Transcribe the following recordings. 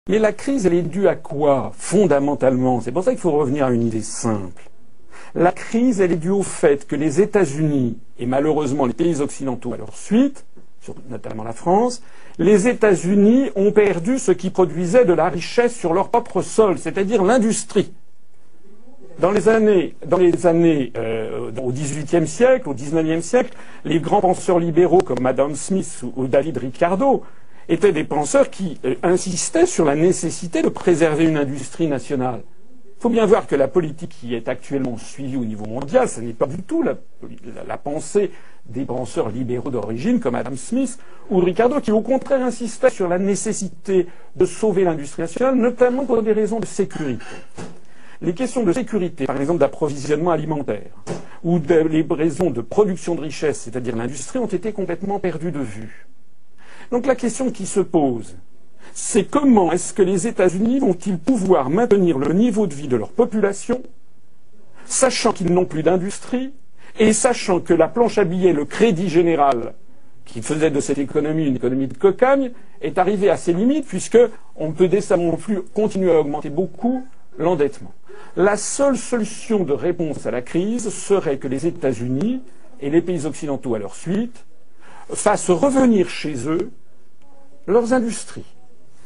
Mais la crise, elle est due à quoi, fondamentalement? C'est pour ça qu'il faut revenir à une idée simple. La crise, elle est due au fait que les États-Unis, et malheureusement les pays occidentaux à leur suite, notamment la France, les États-Unis ont perdu ce qui produisait de la richesse sur leur propre sol, c'est-à-dire l'industrie. Au XVIIIe siècle, au XIXe siècle, les grands penseurs libéraux comme Adam Smith ou David Ricardo étaient des penseurs qui insistaient sur la nécessité de préserver une industrie nationale. Il faut bien voir que la politique qui est actuellement suivie au niveau mondial, ce n'est pas du tout la pensée des penseurs libéraux d'origine comme Adam Smith ou Ricardo, qui au contraire insistaient sur la nécessité de sauver l'industrie nationale, notamment pour des raisons de sécurité. Les questions de sécurité, par exemple d'approvisionnement alimentaire, ou les raisons de production de richesse, c'est-à-dire l'industrie, ont été complètement perdues de vue. Donc la question qui se pose, c'est comment est-ce que les États-Unis vont-ils pouvoir maintenir le niveau de vie de leur population, sachant qu'ils n'ont plus d'industrie, et sachant que la planche à billets, le crédit général, qui faisait de cette économie une économie de cocagne, est arrivé à ses limites, puisqu'on ne peut décemment plus continuer à augmenter beaucoup l'endettement. La seule solution de réponse à la crise serait que les États-Unis et les pays occidentaux à leur suite fassent revenir chez eux leurs industries,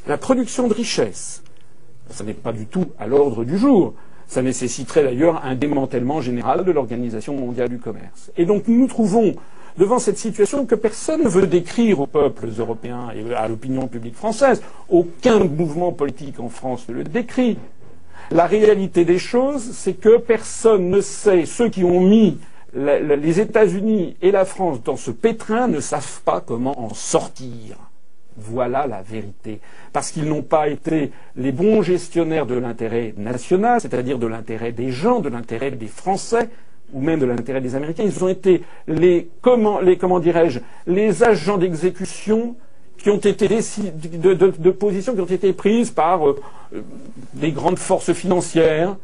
la production de richesses. Ça n'est pas du tout à l'ordre du jour. Ça nécessiterait d'ailleurs un démantèlement général de l'Organisation mondiale du commerce. Et donc nous nous trouvons devant cette situation que personne ne veut décrire aux peuples européens et à l'opinion publique française. Aucun mouvement politique en France ne le décrit. La réalité des choses, c'est que personne ne sait, ceux qui ont mis les États-Unis et la France dans ce pétrin ne savent pas comment en sortir. Voilà la vérité. Parce qu'ils n'ont pas été les bons gestionnaires de l'intérêt national, c'est-à-dire de l'intérêt des gens, de l'intérêt des Français, ou même de l'intérêt des Américains. Ils ont été les agents d'exécution qui ont été de positions qui ont été prises par des grandes forces financières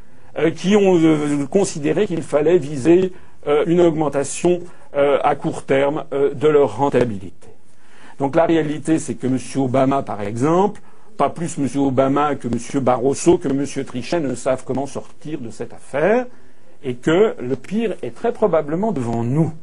qui ont considéré qu'il fallait viser une augmentation à court terme de leur rentabilité. Donc la réalité, c'est que M. Obama, par exemple, pas plus M. Obama que M. Barroso, que M. Trichet ne savent comment sortir de cette affaire, et que le pire est très probablement devant nous.